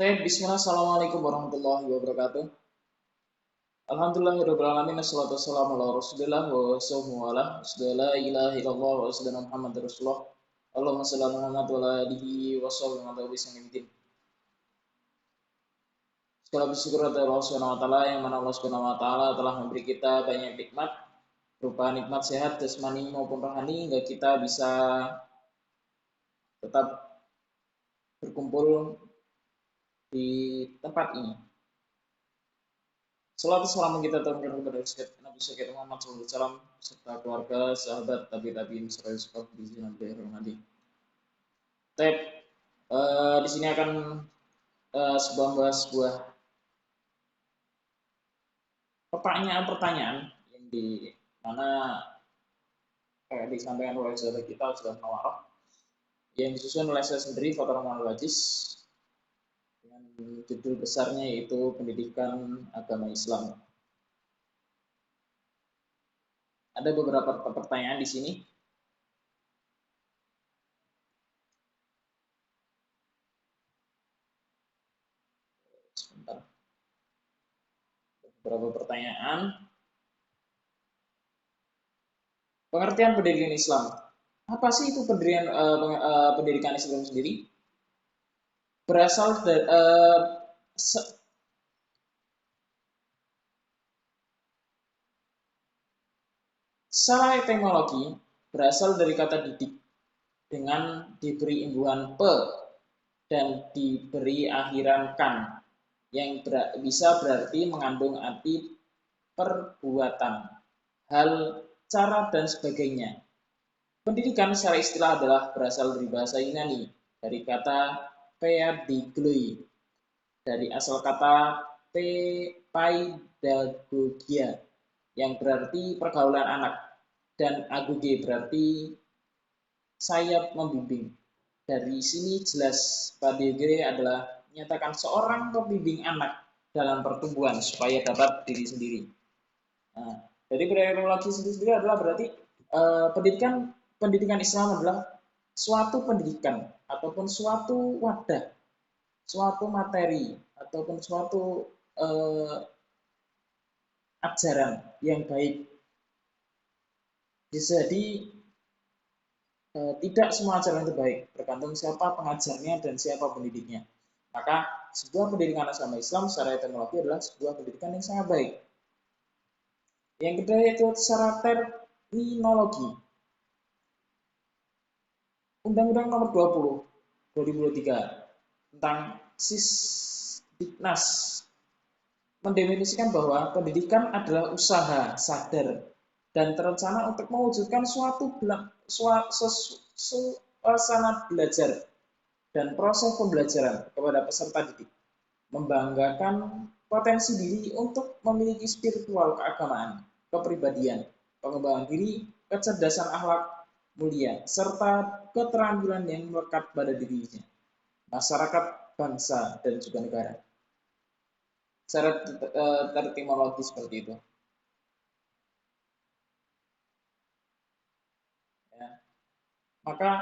Bismillah, Assalamualaikum warahmatullahi wabarakatuh. Alhamdulillahirabbil alamin, wassalatu wassalamu ala Rasulillah wa ala la ilaha illallah wa sallallahu Muhammadur Rasulullah. Allahumma shalli ala Muhammad wa ala alihi wa sahbihi. Segala bersyukur kepada Allah Subhanahu wa taala yang mana Allah Subhanahu wa taala telah memberi kita banyak nikmat berupa nikmat sehat jasmani maupun rohani hingga kita bisa tetap berkumpul di tempat ini. Salawat salam kita terhadap kepada Nabi Muhammad SAW serta keluarga, sahabat, tabi'in serta sekalian di sini nanti. Di sini akan sebuah pertanyaan-pertanyaan yang di mana disampaikan oleh sahabat kita sudah Nawarah yang disusun oleh saya sendiri, Fathur Rahman Al-Wajiz, dengan judul besarnya yaitu Pendidikan Agama Islam. Ada beberapa pertanyaan di sini. Sebentar. Beberapa pertanyaan. Pengertian pendidikan Islam. Apa sih itu pendidikan Islam sendiri? Berasal dari secara etimologi berasal dari kata didik dengan diberi imbuhan pe dan diberi akhiran kan yang bisa berarti mengandung arti perbuatan, hal, cara, dan sebagainya. Pendidikan secara istilah adalah berasal dari bahasa Yunani, dari kata paidegloi, dari asal kata paidagogia, yang berarti pergaulan anak, dan agoge berarti sayap membimbing. Dari sini jelas paidegloi adalah menyatakan seorang pembimbing anak dalam pertumbuhan supaya dapat diri sendiri. Nah, jadi etimologi sendiri adalah berarti pendidikan Islam adalah suatu pendidikan ataupun suatu wadah, suatu materi ataupun suatu ajaran yang baik. Jadi tidak semua ajaran itu baik, tergantung siapa pengajarnya dan siapa pendidiknya. Maka sebuah pendidikan agama Islam secara etimologi adalah sebuah pendidikan yang sangat baik. Yang kedua yaitu secara terminologi. Undang-Undang Nomor 20 2023 tentang Sisdiknas mendefinisikan bahwa pendidikan adalah usaha sadar dan terencana untuk mewujudkan suasana belajar dan proses pembelajaran kepada peserta didik, membanggakan potensi diri untuk memiliki spiritual keagamaan, kepribadian, pengembangan diri, kecerdasan akhlak mulia, serta keterampilan yang melekat pada dirinya, masyarakat, bangsa, dan juga negara. Secara terminologi seperti itu. Ya. Maka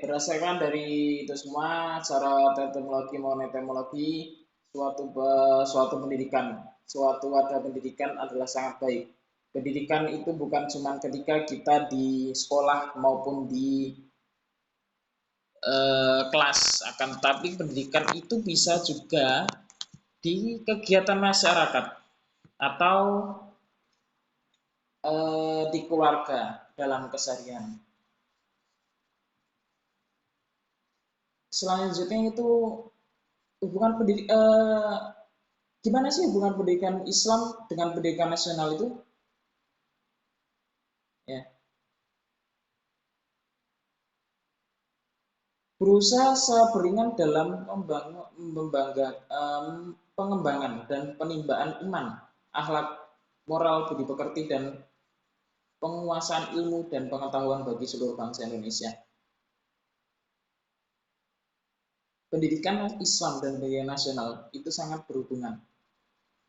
berdasarkan dari itu semua, cara terminologi maupun etimologi, suatu pendidikan, suatu wadah pendidikan adalah sangat baik. Pendidikan itu bukan cuma ketika kita di sekolah maupun di kelas, akan tetapi pendidikan itu bisa juga di kegiatan masyarakat atau di keluarga dalam keseharian. Selanjutnya itu hubungan gimana sih hubungan pendidikan Islam dengan pendidikan nasional itu? Ya. Berusaha seberingan dalam pengembangan dan penimbangan iman, akhlak, moral, budi pekerti, dan penguasaan ilmu dan pengetahuan bagi seluruh bangsa Indonesia. Pendidikan Islam dan pendidikan nasional itu sangat berhubungan.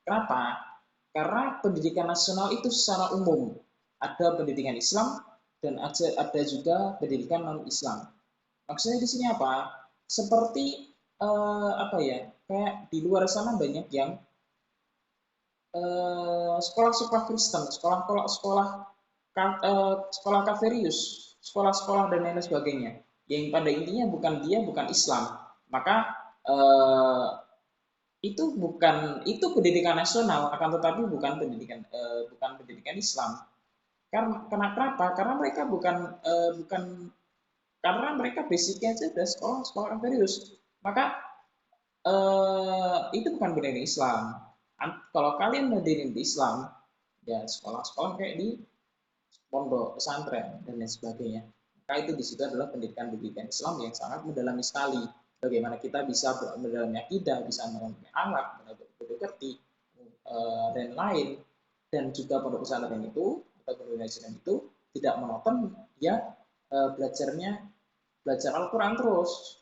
Kenapa? Karena pendidikan nasional itu secara umum ada pendidikan Islam dan ada juga pendidikan non-Islam. Maksudnya di sini apa? Seperti apa ya? Kayak di luar sana banyak yang sekolah-sekolah Kristen, sekolah kaferius, sekolah-sekolah dan lain sebagainya. Yang pada intinya bukan Islam. Maka eh, itu pendidikan nasional, akan tetapi bukan pendidikan Islam. Kenapa? Karena mereka karena mereka basicnya aja udah sekolah kaferius. Maka itu bukan pendidikan Islam. Kalau kalian ngedirin di Islam, ya sekolah-sekolah kayak di pondok pesantren dan lain sebagainya. Maka itu di situ adalah pendidikan-pendidikan Islam yang sangat mendalami sekali. Bagaimana kita bisa mendalami akidah, bisa mendalami akhlak, mendalami dan lain. Dan juga pondok pesantren itu atau pendidikan itu tidak monoton, dia belajar Al-Quran terus.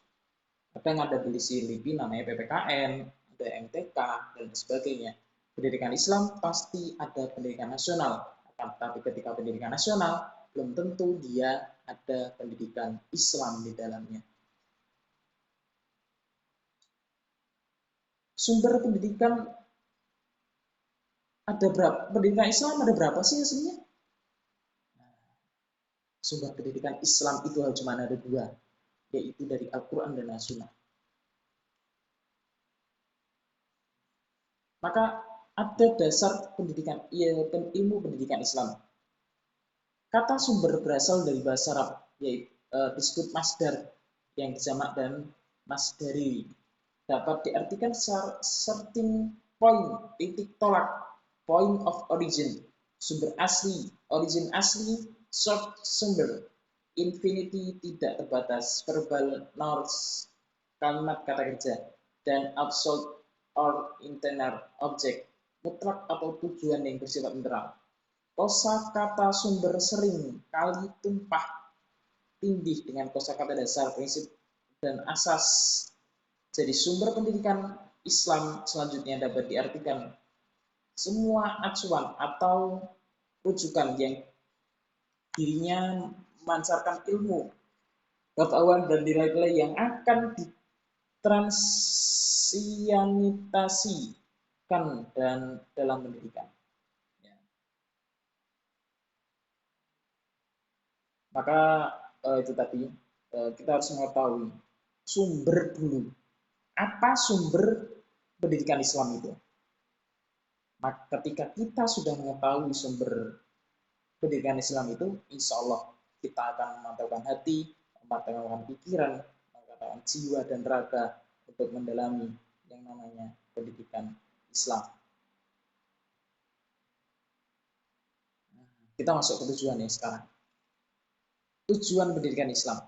Kadang ada beli lipi namanya PPKN, ada MTK, dan sebagainya. Pendidikan Islam pasti ada pendidikan nasional. Tapi ketika pendidikan nasional, belum tentu dia ada pendidikan Islam di dalamnya. Sumber pendidikan ada berapa? Pendidikan Islam ada berapa sih aslinya? Sumber pendidikan Islam itu cuma ada dua, yaitu dari Al-Quran dan As-Sunnah. Maka ada dasar pendidikan ilmu pendidikan Islam. Kata sumber berasal dari bahasa Arab, yaitu disebut masdar yang dijamak dan masdari. Dapat diartikan certain point, titik tolak, point of origin, sumber asli, origin asli, short sumber, infinity tidak terbatas, verbal nouns, kalimat kata kerja, dan absolute or internal object, mutlak atau tujuan yang bersifat netral. Kosakata sumber sering kali tumpah tindih dengan kosakata dasar, prinsip, dan asas. Jadi sumber pendidikan Islam selanjutnya dapat diartikan semua acuan atau rujukan yang dirinya memancarkan ilmu, pengetahuan dan nilai-nilai yang akan ditransianitasikan dan dalam pendidikan. Maka itu tadi kita harus mengetahui sumber dulu. Apa sumber pendidikan Islam itu? Maka ketika kita sudah mengetahui sumber pendidikan Islam itu, insya Allah kita akan memantapkan hati, memantapkan pikiran, memantapkan jiwa dan raga untuk mendalami yang namanya pendidikan Islam. Kita masuk ke tujuan ya sekarang. Tujuan pendidikan Islam.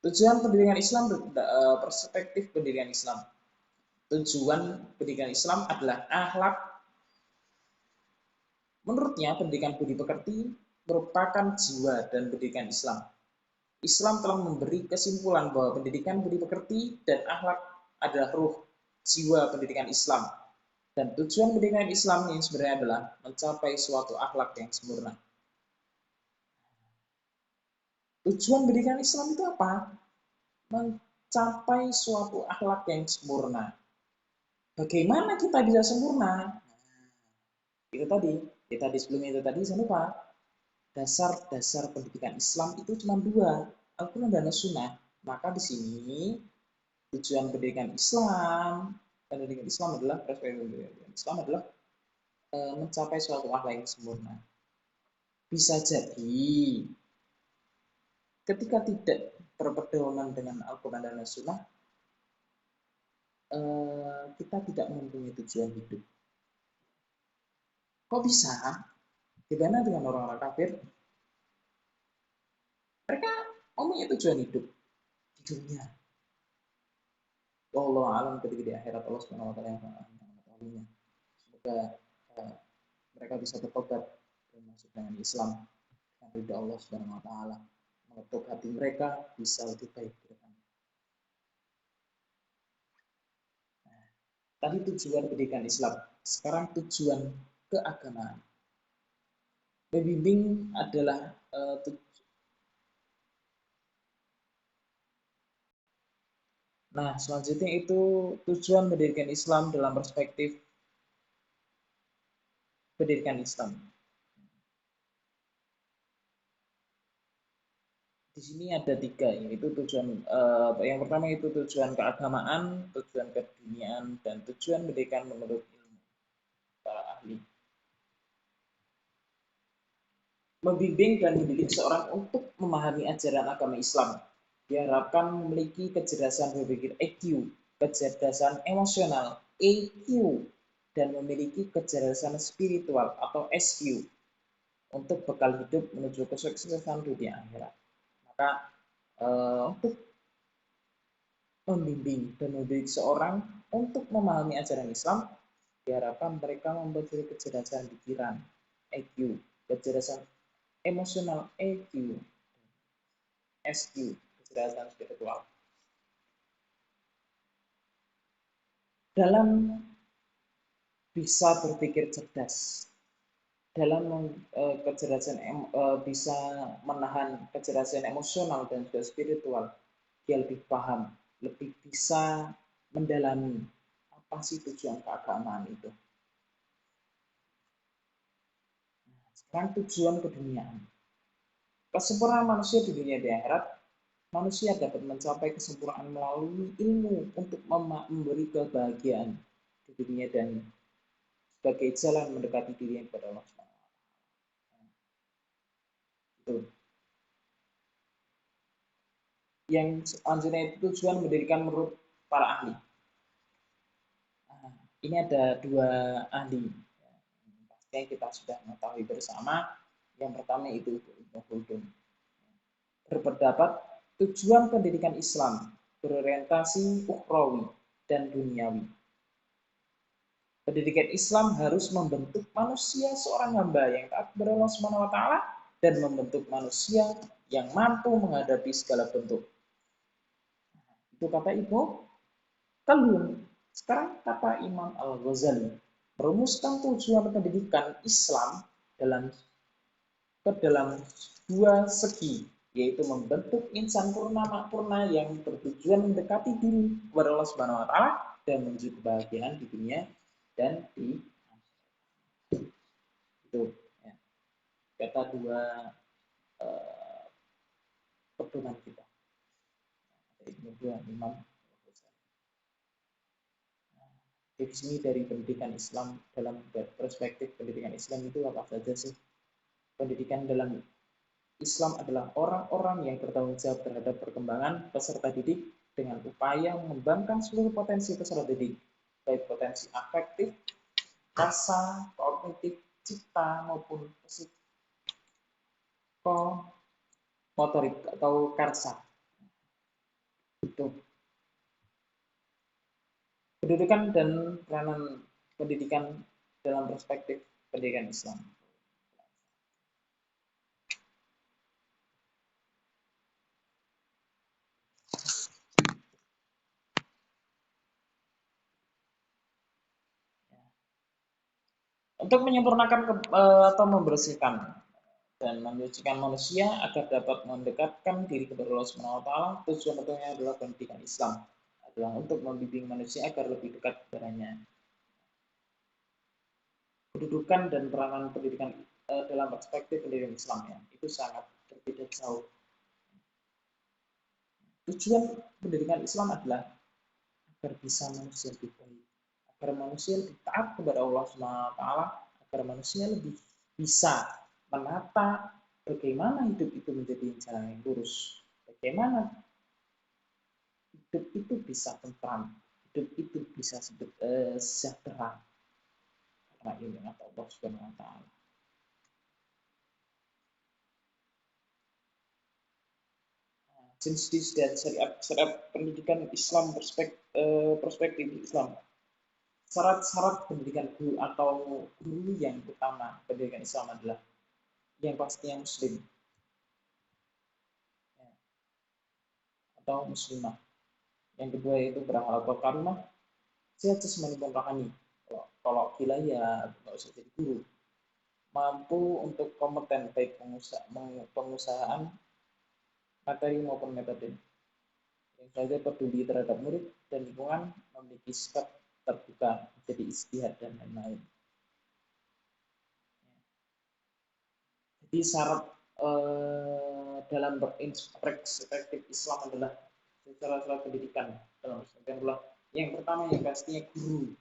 Tujuan pendidikan Islam, perspektif pendidikan Islam. Tujuan pendidikan Islam adalah akhlak. Menurutnya, pendidikan budi pekerti merupakan jiwa dan pendidikan Islam. Islam telah memberi kesimpulan bahwa pendidikan budi pekerti dan akhlak adalah ruh jiwa pendidikan Islam. Dan tujuan pendidikan Islam yang sebenarnya adalah mencapai suatu akhlak yang sempurna. Tujuan pendidikan Islam itu apa? Mencapai suatu akhlak yang sempurna. Bagaimana kita bisa sempurna? Itu tadi, kita di sebelumnya itu tadi, saya lupa. Dasar-dasar pendidikan Islam itu cuma dua, Al-Quran dan As-Sunnah. Maka di sini tujuan pendidikan Islam, pendidikan Islam adalah mencapai suatu akhlak yang sempurna. Bisa jadi ketika tidak berpedoman dengan Al-Quran dan As-Sunnah, kita tidak mempunyai tujuan hidup. Kok bisa? Gimana dengan orang-orang kafir? Mereka mempunyai tujuan hidup di dunia. Allah alam ketika di akhirat Allah Subhanahu wa taala yang mengetahuinya. Semoga mereka bisa bertobat dan masuk dengan Islam dengan ridha Allah Subhanahu wa taala. Mengetuk hati mereka bisa lebih baik ke depan. Nah, tadi tujuan pendidikan Islam. Sekarang tujuan keagamaan. Membimbing adalah nah, selanjutnya itu tujuan mendirikan Islam dalam perspektif pendidikan Islam. Di sini ada tiga, yaitu tujuan yang pertama itu tujuan keagamaan, tujuan keduniaan, dan tujuan pendidikan menurut ilmu para ahli. Membimbing dan mendidik seorang untuk memahami ajaran agama Islam diharapkan memiliki kecerdasan berpikir EQ, kecerdasan emosional EQ, dan memiliki kecerdasan spiritual atau SQ untuk bekal hidup menuju kesuksesan dunia akhirat. Maka untuk membimbing dan mendidik seorang untuk memahami ajaran Islam diharapkan mereka memiliki kecerdasan pikiran EQ, kecerdasan emosional EQ, SQ, kecerdasan spiritual. Dalam bisa berpikir cerdas, dalam kecerdasan bisa menahan kecerdasan emosional dan juga spiritual, dia lebih paham, lebih bisa mendalami apa sih tujuan keagamaan itu. Sekarang tujuan keduniaan. Kesempurnaan manusia di dunia di akhirat, manusia dapat mencapai kesempurnaan melalui ilmu untuk memberi kebahagiaan di dunia dan sebagai jalan mendekati diri kepada Allah SWT. Itu. Yang selanjutnya itu tujuan mendirikan menurut para ahli. Nah, ini ada dua ahli. Pastinya kita sudah mengetahui bersama. Yang pertama itu Ibnu Khaldun. Berpendapat tujuan pendidikan Islam berorientasi ukhrawi dan duniawi. Pendidikan Islam harus membentuk manusia seorang hamba yang taat kepada Allah Subhanahu wa taala dan membentuk manusia yang mampu menghadapi segala bentuk. Itu kata Ibnu Khaldun. Sekarang kata Imam Al-Ghazali merumuskan tujuan pendidikan Islam dalam dua segi, yaitu membentuk insan purna yang bertujuan mendekati diri kepada Allah Subhanahu wa taala dan menuju kebahagiaan di dunia dan di itu ya, kata dua pedoman kita, yaitu dua Imam. Definisi dari pendidikan Islam dalam perspektif pendidikan Islam itu apa saja sih? Pendidikan dalam Islam adalah orang-orang yang bertanggung jawab terhadap perkembangan peserta didik dengan upaya mengembangkan seluruh potensi peserta didik, baik potensi afektif, rasa, kognitif, cipta maupun psikomotorik atau karsa. Itu. Kedudukan dan peranan pendidikan dalam perspektif pendidikan Islam. Untuk menyempurnakan atau membersihkan dan menyucikan manusia agar dapat mendekatkan diri kepada Allah Subhanahu wa taala, tujuan utamanya adalah pendidikan Islam adalah untuk membimbing manusia agar lebih dekat kepadanya. Kedudukan dan peranan pendidikan dalam perspektif pendidikan Islam ya, itu sangat berbeda jauh. Tujuan pendidikan Islam adalah agar bisa manusia lebih baik, agar manusia lebih taat kepada Allah Subhanahu wa taala, agar manusia lebih bisa menata bagaimana hidup itu menjadi jalan yang lurus, bagaimana hidup itu bisa tentram, hidup itu bisa sejahtera karena ini kata Allah Subhanahu wa taala. Jenis dan syariat pendidikan Islam perspektif Islam. Syarat-syarat pendidikan guru atau guru yang utama pendidikan Islam adalah yang pastinya Muslim atau Muslimah. Yang kedua itu berakhlak karimah, sehat jasmani dan rohani. Kalau gila ya nggak usah jadi guru. mampu untuk kompeten baik pengusahaan materi maupun metode, yang saja peduli terhadap murid dan lingkungan, memiliki sikap terbuka, jadi istihad dan lain-lain. Jadi syarat dalam perspektif Islam adalah syarat pendidikan dalam adalah yang pertama yang pastinya guru.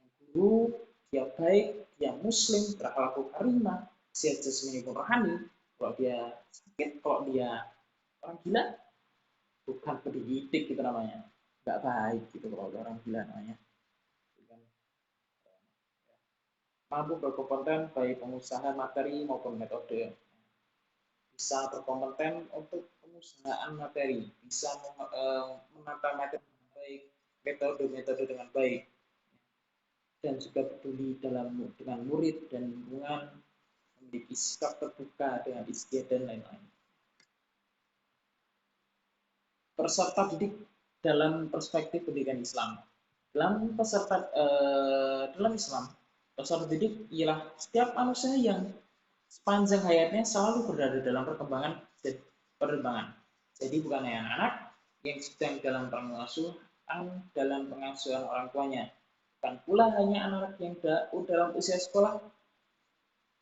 Yang guru dia baik, dia muslim, berakhlak karimah, sehat jasmani maupun rohani. Kalau dia sakit, kalau dia orang gila, bukan pendidik gitu namanya, nggak baik gitu kalau orang gila namanya. Mampu berkompeten baik pengusaha materi maupun metode, bisa berkompeten untuk pengusahaan materi, bisa menata materi dengan baik, metode-metode dengan baik, dan juga peduli dengan murid dan lingkungan, memiliki sikap terbuka dengan istiadat dan lain-lain. Peserta didik dalam perspektif pendidikan Islam. Dalam Islam, peserta didik ialah setiap manusia yang sepanjang hayatnya selalu berada dalam perkembangan. Jadi bukan hanya anak yang sedang dalam pengasuhan orang tuanya, bukan pula hanya anak yang dalam usia sekolah,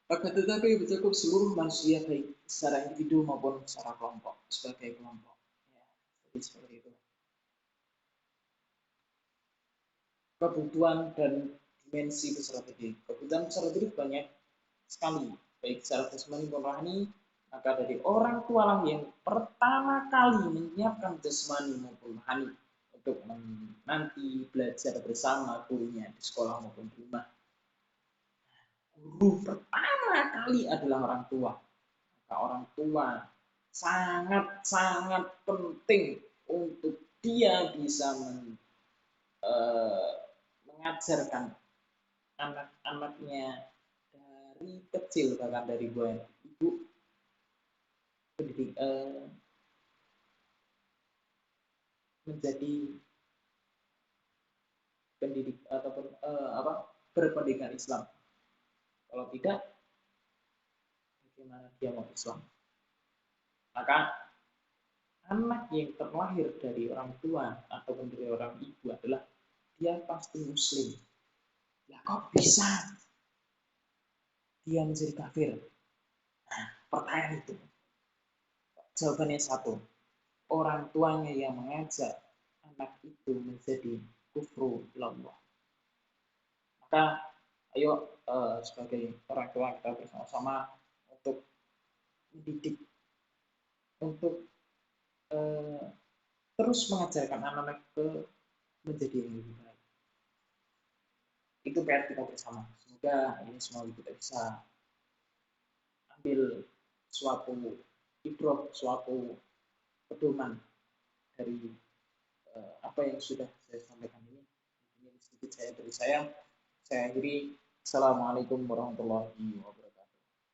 akan tetapi cukup seluruh manusia baik secara individu maupun secara kelompok, sebagai kelompok. Ya, jadi seperti itu. Kebutuhan dan dimensi peserta didik. Kebutuhan peserta didik banyak sekali, baik secara jasmani maupun rohani. Maka dari orang tua lah yang pertama kali menyiapkan jasmani maupun rohani untuk nanti belajar bersama gurunya di sekolah maupun di rumah. Guru pertama kali adalah orang tua. Maka orang tua sangat-sangat penting untuk dia bisa mengajarkan anak-anaknya dari kecil, bahkan dari ibu pendidik menjadi pendidik ataupun berpendidikan Islam. Kalau tidak, bagaimana dia mau Islam? Maka anak yang terlahir dari orang tua ataupun dari orang ibu adalah dia pasti muslim. Ya kok bisa dia menjadi kafir? Nah, pertanyaan itu. Jawabannya satu. Orang tuanya yang mengajak anak itu menjadi kufru Allah. Maka ayo sebagai orang tua kita bersama-sama untuk mendidik, untuk terus mengajarkan anak-anak ke menjadi yang lebih baik. Itu PR kita bersama. Semoga ini semua kita bisa ambil suatu ibrah, suatu pedoman dari apa yang sudah saya sampaikan ini. Ini sedikit dari saya. Saya akhiri. Assalamualaikum warahmatullahi wabarakatuh.